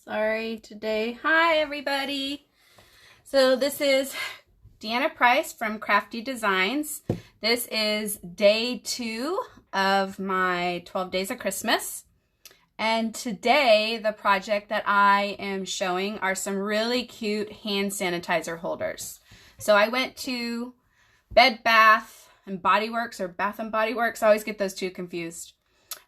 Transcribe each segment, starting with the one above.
Sorry today. Hi everybody. So this is Deanna Price from Crafty Designs. This is day 2 of my 12 days of Christmas. And today the project that I am showing are some really cute hand sanitizer holders. So I went to Bed Bath and Body Works or Bath and Body Works. I always get those two confused.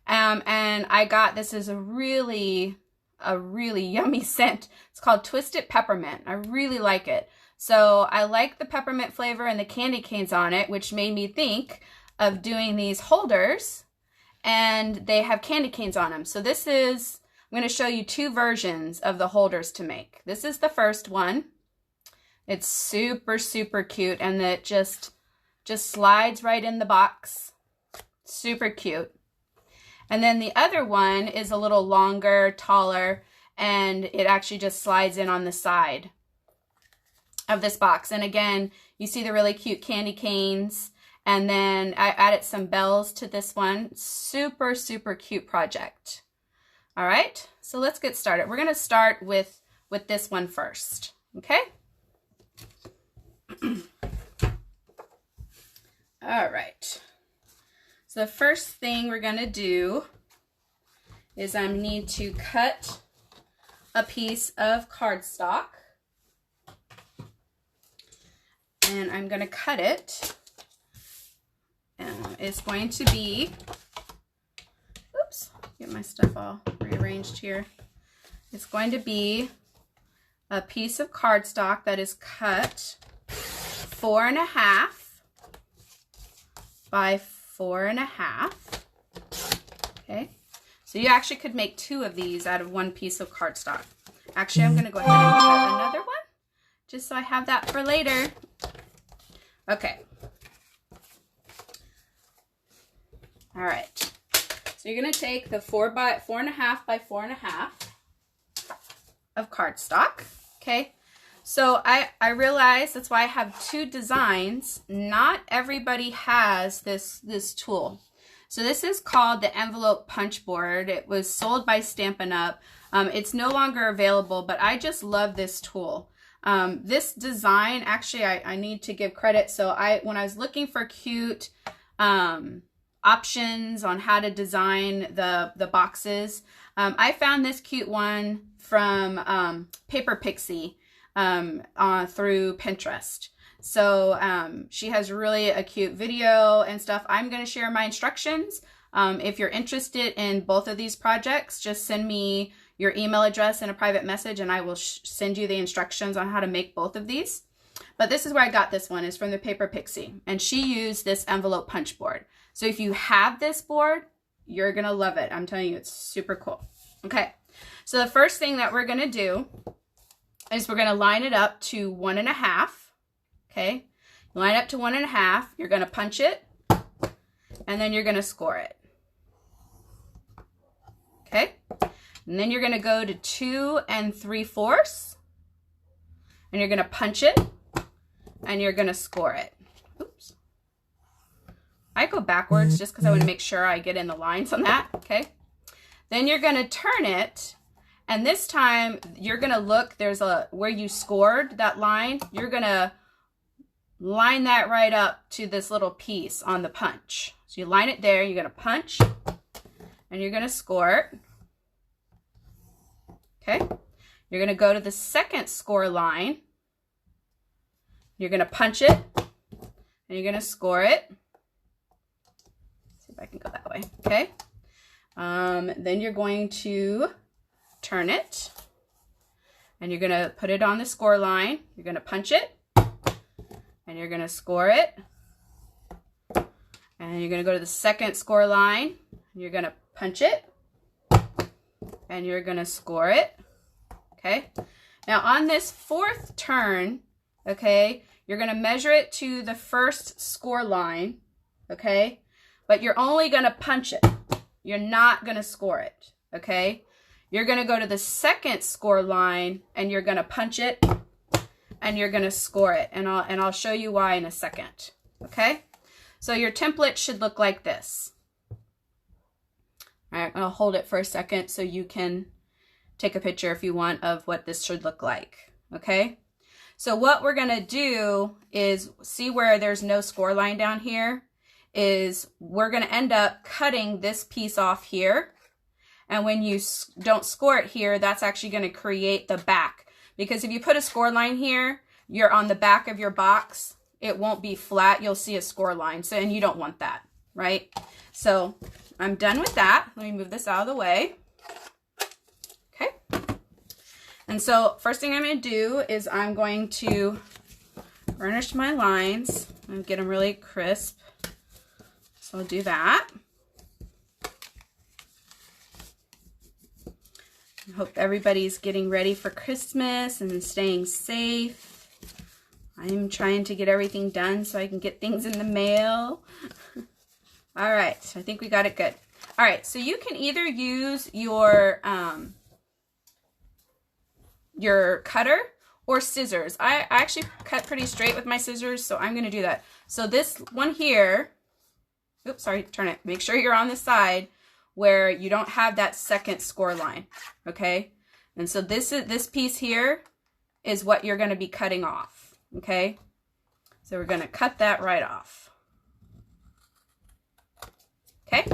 And I got, this is a really yummy scent. It's called Twisted Peppermint. I really like it. So I like the peppermint flavor and the candy canes on it, which made me think of doing these holders, and they have candy canes on them. So this is, I'm going to show you 2 versions of the holders to make. This is the first one. It's super cute, and it just slides right in the box. Super cute. And then the other one is a little longer, taller, and it actually just slides in on the side of this box. And again, you see the really cute candy canes. And then I added some bells to this one. Super cute project. All right, so let's get started. We're gonna start with this one first, okay? All right. So the first thing we're gonna do is I need to cut a piece of cardstock, and I'm gonna cut it. It's going to be, oops, get my stuff all rearranged here. It's going to be a piece of cardstock that is cut 4.5 by 4.5. Okay, so you actually could make 2 of these out of 1 piece of cardstock. Actually, I'm going to go ahead and cut another one just so I have that for later. Okay. All right. So you're going to take the 4.5 by 4.5 of cardstock. Okay. So I realized that's why I have 2 designs. Not everybody has this tool. So this is called the envelope punch board. It was sold by Stampin' Up. It's no longer available, but I just love this tool. This design, actually, I need to give credit. So when I was looking for cute options on how to design the boxes, I found this cute one from Paper Pixie. Through Pinterest. So she has really a cute video and stuff. I'm going to share my instructions. If you're interested in both of these projects, just send me your email address in a private message and I will send you the instructions on how to make both of these. But this is where I got this one, is from the Paper Pixie, and she used this envelope punch board. So if you have this board, you're going to love it. I'm telling you, it's super cool. Okay, so the first thing that we're going to do is we're going to line it up to 1.5. Okay, line up to 1.5. You're going to punch it, and then you're going to score it. Okay, and then you're going to go to 2 3/4, and you're going to punch it, and you're going to score it. Oops, I go backwards just because I want to make sure I get in the lines on that. Okay, then you're going to turn it. And this time you're going to look, there's where you scored that line, you're going to line that right up to this little piece on the punch. So you line it there, you're going to punch, and you're going to score it. Okay. You're going to go to the second score line. You're going to punch it, and you're going to score it. Let's see if I can go that way. Okay. Then you're going to turn it, and you're going to put it on the score line. You're going to punch it, and you're going to score it, and you're going to go to the second score line, and you're going to punch it, and you're going to score it. Okay, now on this 4th turn, okay, you're going to measure it to the first score line, okay, but you're only going to punch it. You're not going to score it. Okay, you're going to go to the second score line, and you're going to punch it, and you're going to score it. And I'll show you why in a second. Okay, so your template should look like this. All right, I'll hold it for a second so you can take a picture if you want of what this should look like, okay? So what we're gonna do is, see where there's no score line down here, is we're gonna end up cutting this piece off here. And when you don't score it here, that's actually gonna create the back. Because if you put a score line here, you're on the back of your box, it won't be flat, you'll see a score line. So, and you don't want that, right? So I'm done with that. Let me move this out of the way. Okay. And so first thing I'm going to do is I'm going to burnish my lines and get them really crisp. So I'll do that. I hope everybody's getting ready for Christmas and staying safe. I'm trying to get everything done so I can get things in the mail. All right, so I think we got it good. All right, so you can either use your cutter or scissors. I actually cut pretty straight with my scissors, so I'm gonna do that. So this one here, oops, sorry, turn it. Make sure you're on the side where you don't have that second score line, okay? And so this piece here is what you're gonna be cutting off, okay? So we're gonna cut that right off. Okay,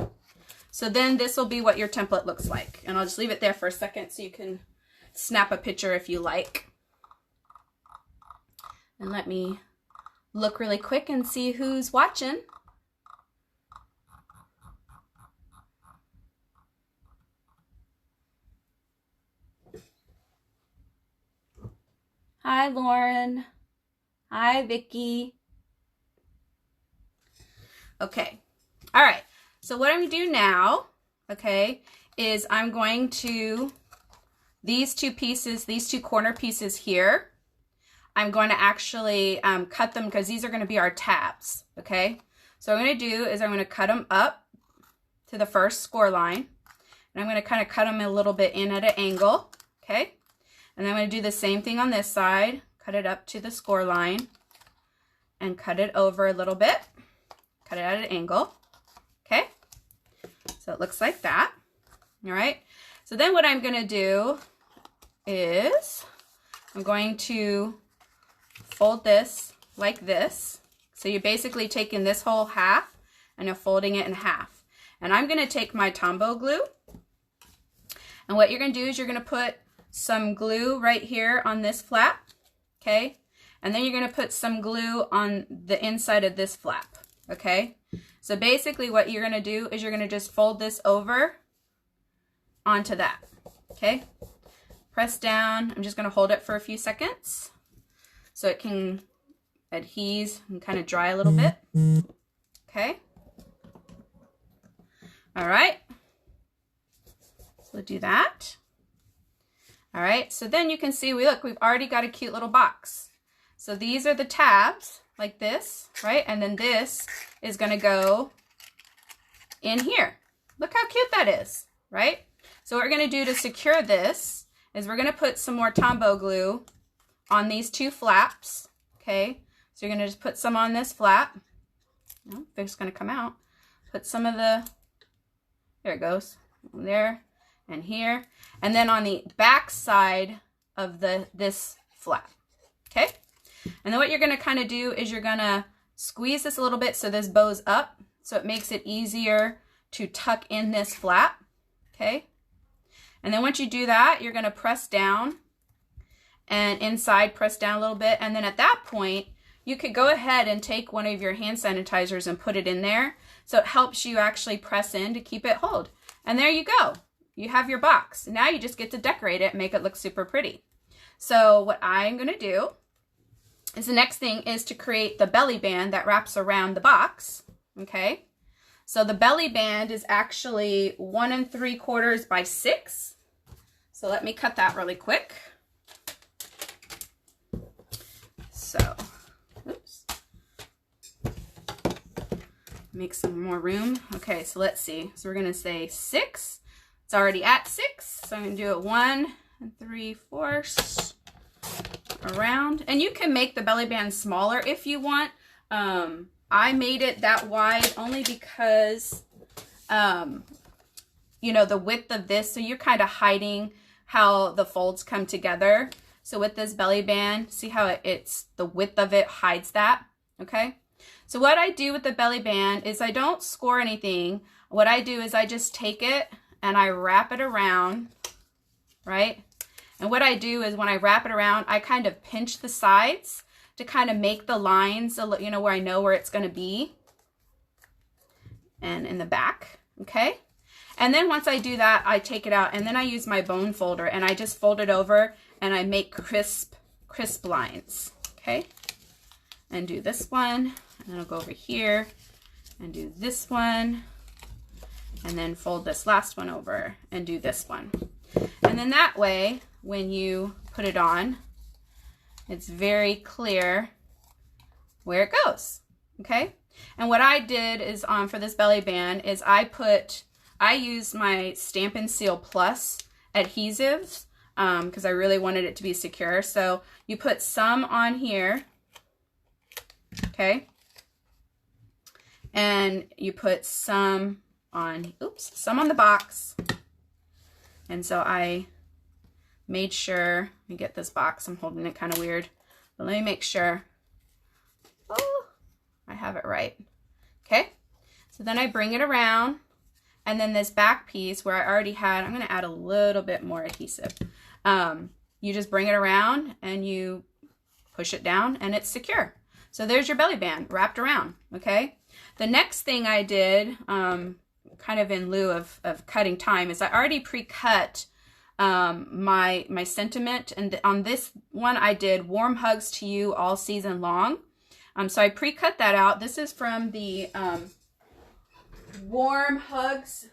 so then this will be what your template looks like. And I'll just leave it there for a second so you can snap a picture if you like. And let me look really quick and see who's watching. Hi, Lauren. Hi, Vicky. Okay, all right. So what I'm going to do now, okay, is I'm going to, these two pieces, these two corner pieces here, I'm going to actually cut them because these are going to be our tabs, okay? So what I'm going to do is I'm going to cut them up to the first score line, and I'm going to kind of cut them a little bit in at an angle, okay? And then I'm going to do the same thing on this side, cut it up to the score line, and cut it over a little bit, cut it at an angle, okay? So it looks like that, all right? So then what I'm gonna do is I'm going to fold this like this. So you're basically taking this whole half and you're folding it in half. And I'm gonna take my Tombow glue, and what you're gonna do is you're gonna put some glue right here on this flap, okay? And then you're gonna put some glue on the inside of this flap, okay? So basically what you're gonna do is you're gonna just fold this over onto that, okay? Press down. I'm just gonna hold it for a few seconds so it can adhere and kind of dry a little bit, okay? All right, so we'll do that. All right, so then you can see, look, we've already got a cute little box. So these are the tabs, like this, right? And then this is gonna go in here. Look how cute that is, right? So what we're gonna do to secure this is we're gonna put some more Tombow glue on these two flaps, okay? So you're gonna just put some on this flap. Oh, it's gonna come out. Put some of the, there it goes, there and here. And then on the back side of this flap, okay? And then what you're gonna kind of do is you're gonna squeeze this a little bit so this bows up, so it makes it easier to tuck in this flap, okay? And then once you do that, you're gonna press down and inside press down a little bit. And then at that point, you could go ahead and take one of your hand sanitizers and put it in there. So it helps you actually press in to keep it hold. And there you go. You have your box. Now you just get to decorate it and make it look super pretty. So what I'm gonna do is the next thing is to create the belly band that wraps around the box, okay? So the belly band is actually 1 3/4 by 6. So let me cut that really quick. So, oops. Make some more room. Okay, so let's see. So we're gonna say 6. It's already at 6, so I'm gonna do it 1 3/4 around. And you can make the belly band smaller if you want. I made it that wide only because, you know, the width of this, so you're kind of hiding how the folds come together. So with this belly band, see how it's the width of it hides that, okay? So what I do with the belly band is I don't score anything. What I do is I just take it and I wrap it around, right? And what I do is when I wrap it around, I kind of pinch the sides to kind of make the lines, you know, where I know where it's going to be. And in the back, okay? And then once I do that, I take it out and then I use my bone folder and I just fold it over and I make crisp lines, okay? And do this one, and then I'll go over here and do this one, and then fold this last one over and do this one. And then that way, when you put it on, it's very clear where it goes, okay? And what I did is for this belly band is I used my Stamp & Seal Plus adhesives because I really wanted it to be secure. So you put some on here, okay? And you put some on, some on the box. And so I made sure, let me get this box, I'm holding it kind of weird, but let me make sure, I have it right. Okay, so then I bring it around, and then this back piece where I already had, I'm going to add a little bit more adhesive. You just bring it around and you push it down and it's secure. So there's your belly band wrapped around, okay? The next thing I did, kind of in lieu of cutting time, is I already pre-cut my sentiment, and on this one I did warm hugs to you all season long. So I pre-cut that out. This is from the warm hugs.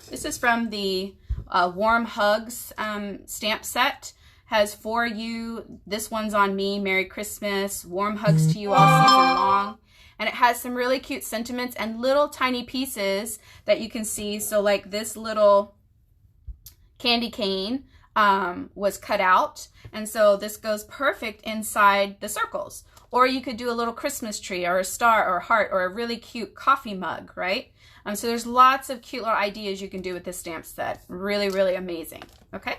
This is from the warm hugs stamp set. Has for you, this one's on me, Merry Christmas, warm hugs to you all season long. And it has some really cute sentiments and little tiny pieces that you can see. So like this little candy cane was cut out. And so this goes perfect inside the circles. Or you could do a little Christmas tree or a star or a heart or a really cute coffee mug, right? So there's lots of cute little ideas you can do with this stamp set. Really, really amazing. Okay.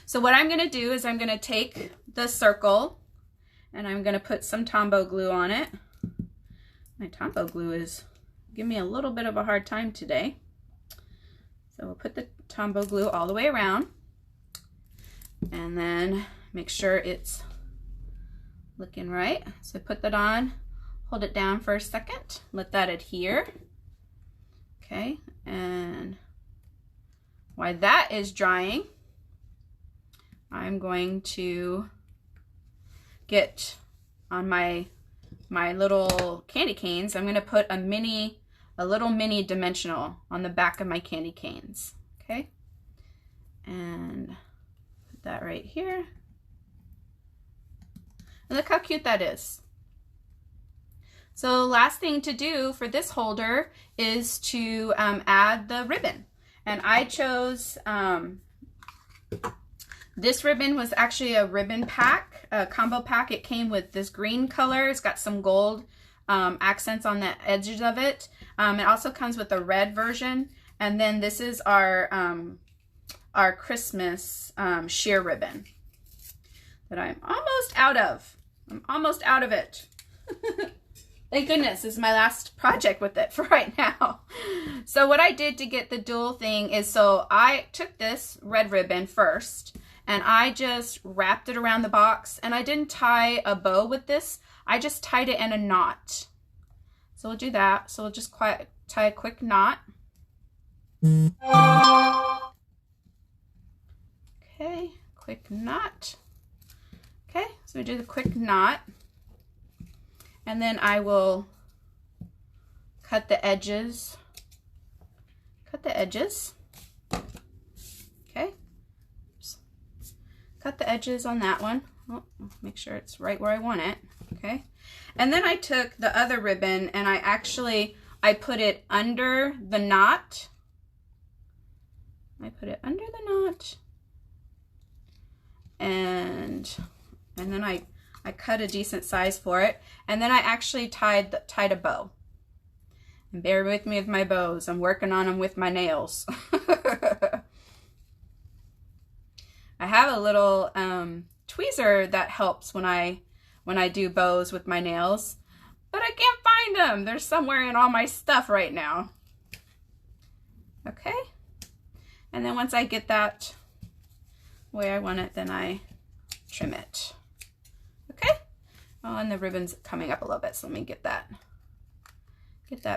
So what I'm going to do is I'm going to take the circle and I'm going to put some Tombow glue on it. My Tombow glue is giving me a little bit of a hard time today. So we'll put the Tombow glue all the way around and then make sure it's looking right. So put that on, hold it down for a second, let that adhere. Okay, and while that is drying, I'm going to get on my little candy canes. I'm going to put a little mini dimensional on the back of my candy canes. Okay, and put that right here. And look how cute that is. So last thing to do for this holder is to add the ribbon. And I chose, this ribbon was actually a ribbon pack, a combo pack. It came with this green color. It's got some gold accents on the edges of it. It also comes with a red version. And then this is our Christmas sheer ribbon that I'm almost out of. I'm almost out of it. Thank goodness, this is my last project with it for right now. So what I did to get the dual thing is, so I took this red ribbon first and I just wrapped it around the box, and I didn't tie a bow with this. I just tied it in a knot. So we'll do that. So we'll just tie a quick knot. Okay, quick knot. Okay, so we do the quick knot. And then I will cut the edges. Cut the edges. Okay. Oops. Cut the edges on that one. Oh, make sure it's right where I want it. Okay. And then I took the other ribbon and I put it under the knot. I put it under the knot. And then I cut a decent size for it, and then I actually tied a bow. And bear with me with my bows. I'm working on them with my nails. I have a little tweezer that helps when I do bows with my nails, but I can't find them. They're somewhere in all my stuff right now. Okay, and then once I get that the way I want it, then I trim it. Okay, oh, and the ribbon's coming up a little bit, so let me get that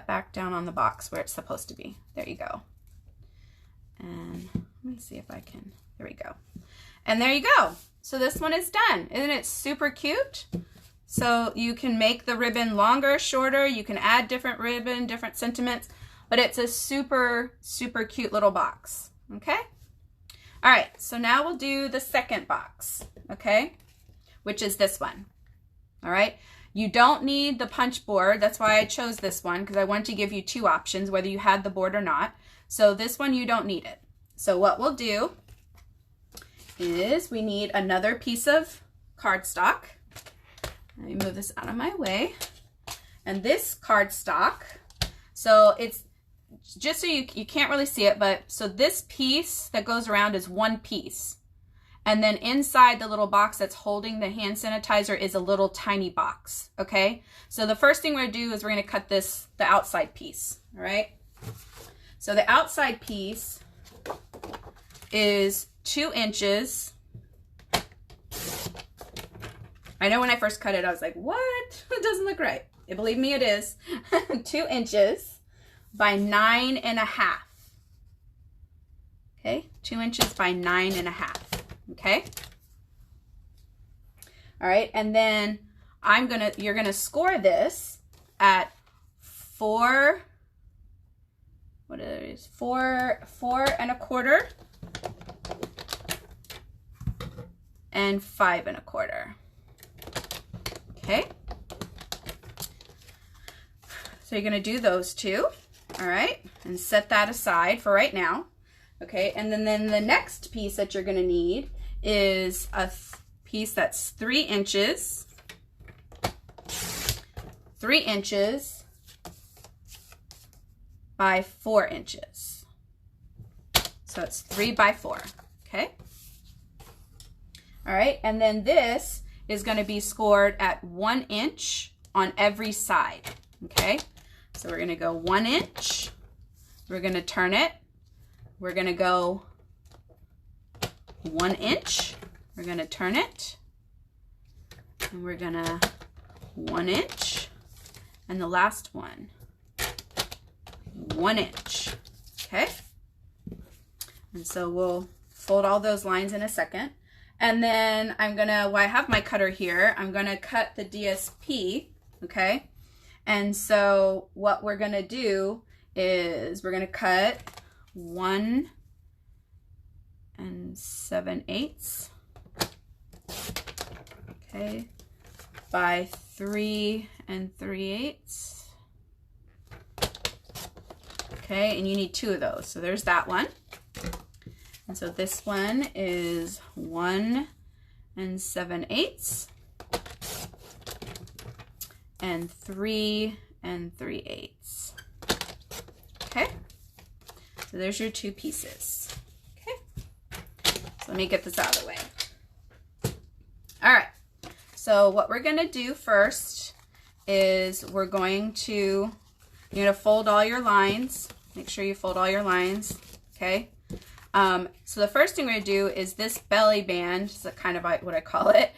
back down on the box where it's supposed to be. There you go. And let me see if I can, there we go. And there you go. So this one is done. Isn't it super cute? So you can make the ribbon longer, shorter. You can add different ribbon, different sentiments, but it's a super, super cute little box. Okay? All right, so now we'll do the second box, okay? Which is this one. All right? You don't need the punch board. That's why I chose this one, because I wanted to give you two options, whether you had the board or not. So this one, you don't need it. So what we'll do is we need another piece of cardstock. Let me move this out of my way. And this cardstock, so it's just so you can't really see it, but so this piece that goes around is one piece. And then inside the little box that's holding the hand sanitizer is a little tiny box, okay? So the first thing we're gonna do is we're gonna cut the outside piece, all right? So the outside piece is 2 inches. I know when I first cut it, I was like, what? It doesn't look right. Believe me, it is. 2 inches by 9.5. Okay, 2 inches by 9.5. Okay. All right, and then you're gonna score this at 4 4.25 and 5.25. Okay. So you're gonna do those two, all right, and set that aside for right now. Okay, and then the next piece that you're gonna need is a piece that's 3 inches, 3 inches by 4 inches. So it's 3 by 4, okay? All right, and then this is gonna be scored at 1 inch on every side, okay? So we're gonna go 1 inch, we're gonna turn it, we're gonna go 1 inch, we're gonna turn it, and we're gonna 1 inch, and the last one, 1 inch, okay? And so we'll fold all those lines in a second. And then while I have my cutter here, I'm gonna cut the DSP, okay? And so what we're gonna do is we're gonna cut 1 7/8, okay, by 3 3/8, okay, and you need 2 of those. So there's that one. And so this one is 1 7/8 and 3 3/8. Okay, so there's your 2 pieces. Okay, so let me get this out of the way. All right, so what we're gonna do first is you're gonna fold all your lines. Make sure you fold all your lines, okay? So the first thing we're gonna do is this belly band, is kind of what I call it.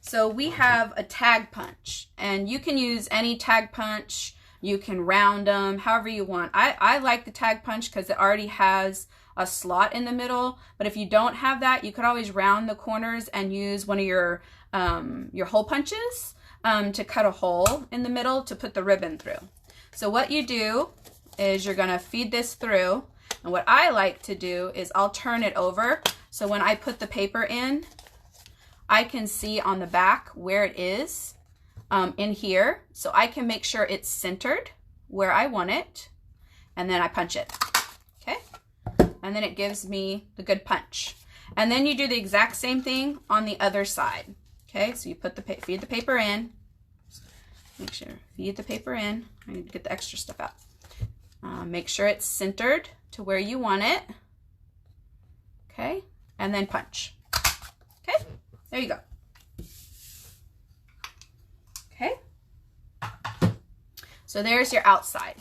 So we have a tag punch, and you can use any tag punch. You can round them however you want. I like the tag punch because it already has a slot in the middle, but if you don't have that, you could always round the corners and use one of your hole punches to cut a hole in the middle to put the ribbon through. So what you do is you're gonna feed this through, and what I like to do is I'll turn it over, so when I put the paper in, I can see on the back where it is in here, so I can make sure it's centered where I want it, and then I punch it, okay? And then it gives me the good punch. And then you do the exact same thing on the other side, okay? So you feed the paper in, make sure, feed the paper in, I need to get the extra stuff out. Make sure it's centered to where you want it, okay? and then punch. Okay, there you go. Okay, so there's your outside,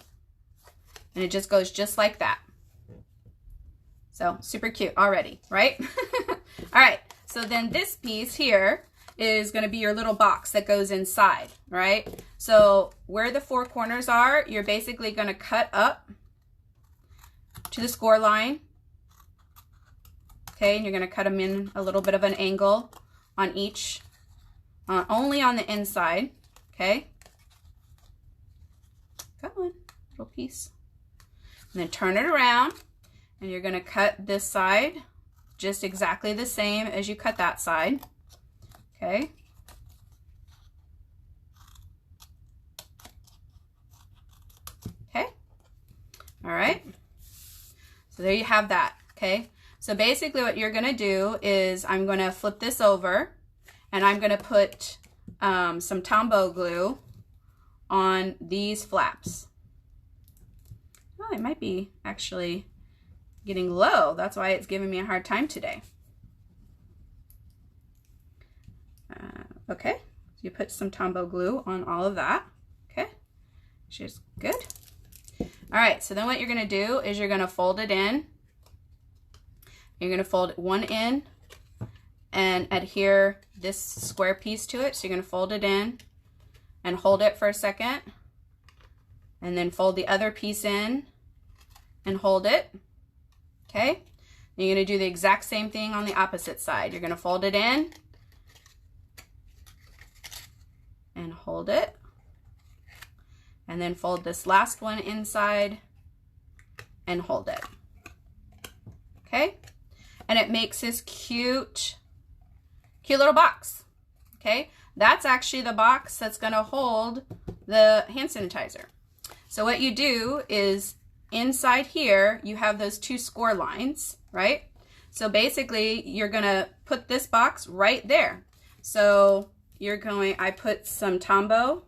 and it just goes just like that. So super cute already, right? All right, so then this piece here is going to be your little box that goes inside, right? So where the 4 corners are, you're basically going to cut up to the score line. Okay, and you're going to cut them in a little bit of an angle on each, only on the inside. Okay, come on, little piece. And then turn it around, and you're going to cut this side just exactly the same as you cut that side. Okay. Okay. All right. So there you have that. Okay. So basically what you're going to do is I'm going to flip this over, and I'm going to put some Tombow glue on these flaps. Oh, it might be actually getting low. That's why it's giving me a hard time today. Okay, so you put some Tombow glue on all of that. Okay, which is good. All right, so then what you're going to do is you're going to fold it in. You're going to fold one in and adhere this square piece to it. So you're going to fold it in and hold it for a second, and then fold the other piece in and hold it. Okay, and you're going to do the exact same thing on the opposite side. You're going to fold it in and hold it, and then fold this last one inside and hold it. Okay, and it makes this cute little box. Okay, that's actually the box that's going to hold the hand sanitizer. So what you do is inside here you have those 2 score lines, right? So basically you're going to put this box right there. So you're going, I put some Tombow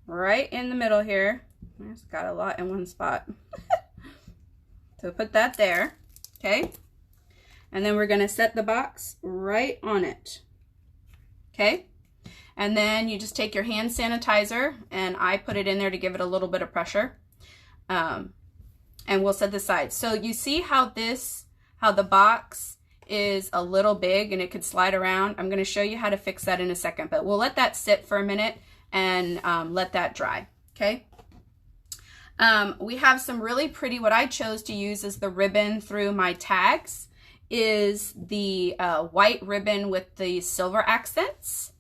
right in the middle here. I just got a lot in one spot. So put that there, okay? And then we're going to set the box right on it, okay? And then you just take your hand sanitizer, and I put it in there to give it a little bit of pressure. And we'll set the sides. So you see how the box is a little big and it could slide around. I'm going to show you how to fix that in a second, but we'll let that sit for a minute and let that dry. Okay. We have some really pretty, what I chose to use as the ribbon through my tags is the white ribbon with the silver accents.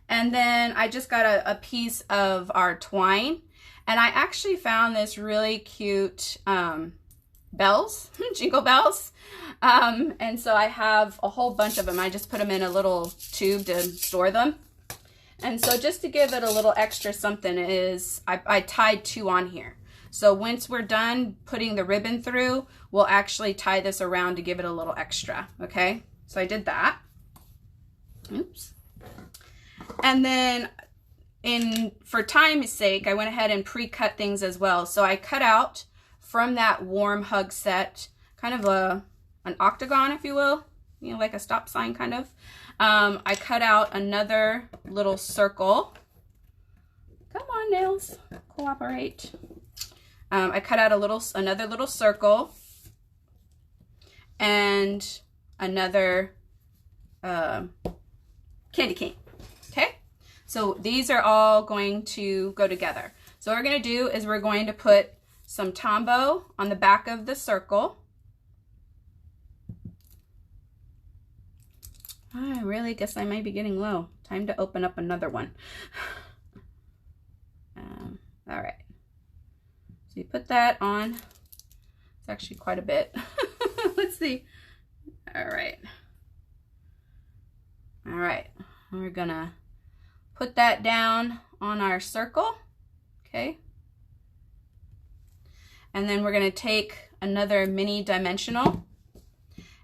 And then I just got a piece of our twine, and I actually found this really cute bells, jingle bells. And so I have a whole bunch of them. I just put them in a little tube to store them. And so just to give it a little extra something is I tied 2 on here. So once we're done putting the ribbon through, we'll actually tie this around to give it a little extra. Okay, so I did that. Oops. And then for time's sake, I went ahead and pre-cut things as well. So I cut out from that warm hug set kind of an octagon, if you will, you know, like a stop sign kind of. I cut out another little circle. Come on, nails, cooperate. I cut out another little circle and another candy cane. Okay, so these are all going to go together. So what we're going to do is we're going to put some Tombow on the back of the circle. I really guess I might be getting low. Time to open up another one. All right. So you put that on. It's actually quite a bit. Let's see. All right. All right. We're gonna put that down on our circle. Okay. And then we're gonna take another mini dimensional.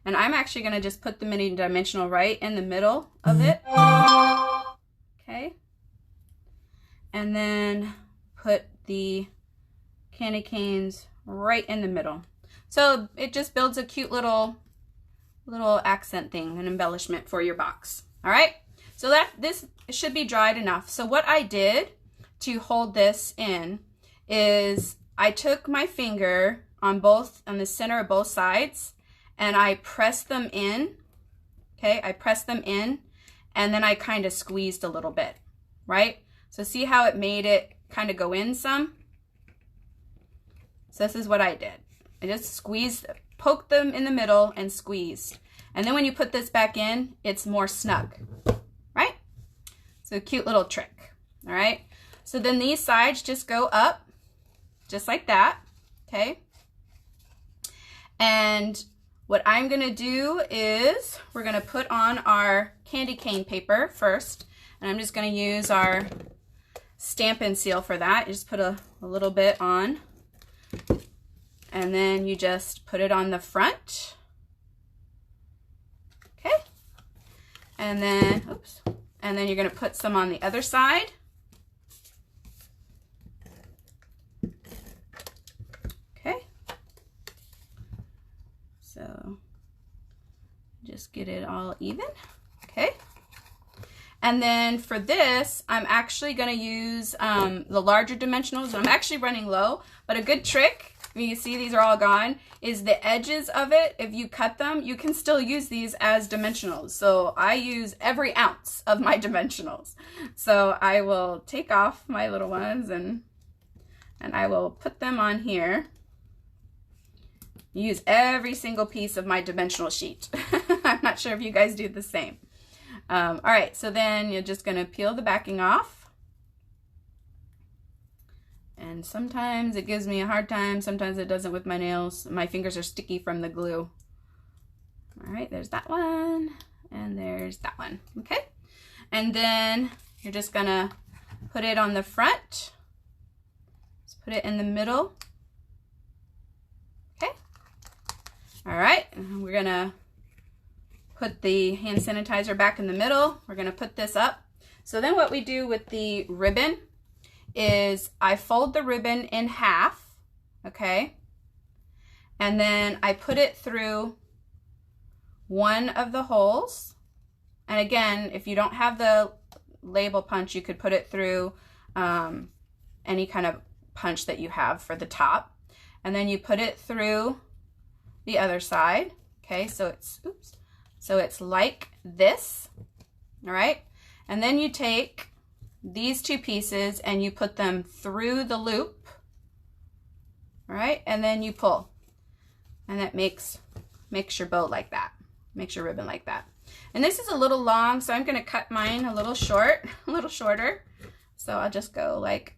And I'm actually going to just put the mini dimensional right in the middle of it. Okay. And then put the candy canes right in the middle. So it just builds a cute little little accent thing, an embellishment for your box. All right, so this should be dried enough. So what I did to hold this in is I took my finger on the center of both sides and I pressed them in. Okay, I pressed them in and then I kind of squeezed a little bit, right? So see how it made it kind of go in some? So this is what I did. I just squeezed, poked them in the middle and squeezed. And then when you put this back in, it's more snug, right? So cute little trick, all right? So then these sides just go up, just like that, okay? And what I'm gonna do is we're gonna put on our candy cane paper first, and I'm just gonna use our Stampin' Seal for that. You just put a little bit on, and then you just put it on the front. Okay, and then, oops, and then you're gonna put some on the other side. Okay, so just get it all even, okay? And then for this, I'm actually gonna use the larger dimensionals. I'm actually running low, but a good trick, you see these are all gone, is the edges of it. If you cut them, you can still use these as dimensionals. So I use every ounce of my dimensionals. So I will take off my little ones and I will put them on here. Use every single piece of my dimensional sheet. I'm not sure if you guys do the same. All right, so then you're just gonna peel the backing off. And sometimes it gives me a hard time, sometimes it doesn't with my nails. My fingers are sticky from the glue. All right, there's that one, and there's that one, okay? And then you're just gonna put it on the front. Just put it in the middle, okay? All right, and we're gonna put the hand sanitizer back in the middle. We're gonna put this up. So then what we do with the ribbon is I fold the ribbon in half, okay? And then I put it through one of the holes. And again, if you don't have the label punch, you could put it through any kind of punch that you have for the top. And then you put it through the other side, okay? So it's, oops. So it's like this, all right? And then you take these two pieces and you put them through the loop, all right? And then you pull, and that makes your bow like that, makes your ribbon like that. And this is a little long, so I'm gonna cut mine a little short, a little shorter. So I'll just go like,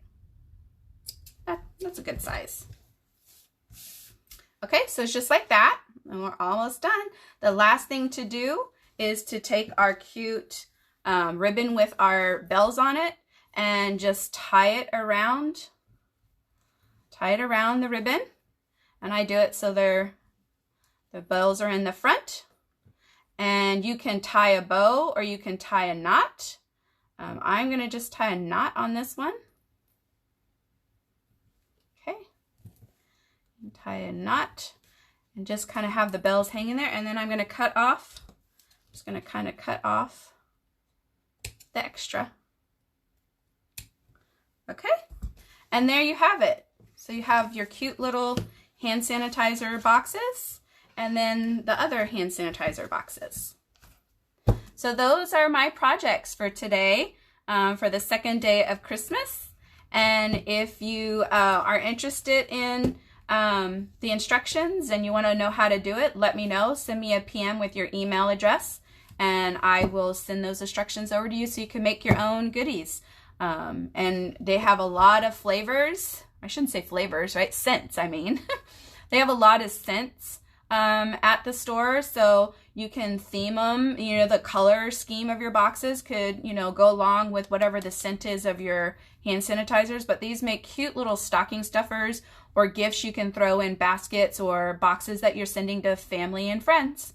that's a good size. Okay, so it's just like that, and we're almost done. The last thing to do is to take our cute ribbon with our bells on it and just tie it around the ribbon. And I do it so the bells are in the front. And you can tie a bow or you can tie a knot. I'm gonna just tie a knot on this one. Okay, tie a knot and just kind of have the bells hanging there. And then I'm gonna cut off, just gonna kind of cut off the extra. Okay, and there you have it. So you have your cute little hand sanitizer boxes and then the other hand sanitizer boxes. So those are my projects for today, for the second day of Christmas. And if you are interested in the instructions and you want to know how to do it, let me know. Send me a PM with your email address and I will send those instructions over to you so you can make your own goodies. And they have a lot of flavors. I shouldn't say flavors, right? Scents, I mean. They have a lot of scents at the store, so you can theme them. You know, the color scheme of your boxes could, you know, go along with whatever the scent is of your hand sanitizers, but these make cute little stocking stuffers or gifts you can throw in baskets or boxes that you're sending to family and friends.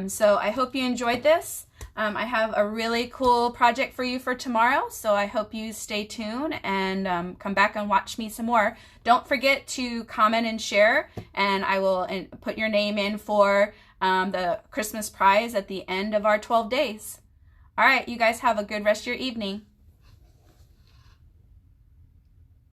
So I hope you enjoyed this. I have a really cool project for you for tomorrow, so I hope you stay tuned and come back and watch me some more. Don't forget to comment and share, and I will put your name in for the Christmas prize at the end of our 12 days. All right, you guys have a good rest of your evening.